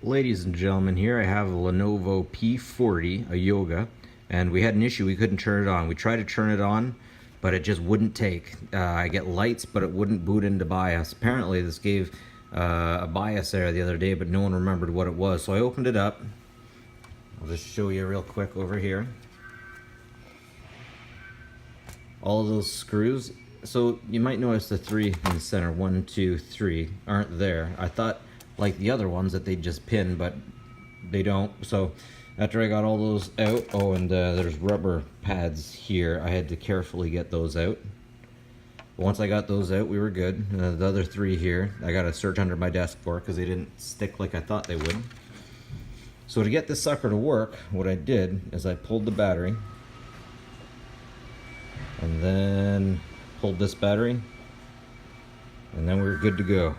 Ladies and gentlemen, here I have a Lenovo P40, a Yoga, and we had an issue. We couldn't turn it on. We tried to turn it on, but it just wouldn't take. I get lights, but it wouldn't boot into BIOS. Apparently this gave a BIOS error the other day, but no one remembered what it was. So I opened it up. I'll just show you real quick over here. All of those screws. So you might notice the three in the center, 1, 2, 3, aren't there. I thought, like the other ones, that they just pin, but they don't. So after I got all those out, oh, and there's rubber pads here. I had to carefully get those out. But once I got those out, we were good. The other three here, I got to search under my desk for because they didn't stick like I thought they would. So to get this sucker to work, what I did is I pulled the battery and then pulled this battery, and then we were good to go.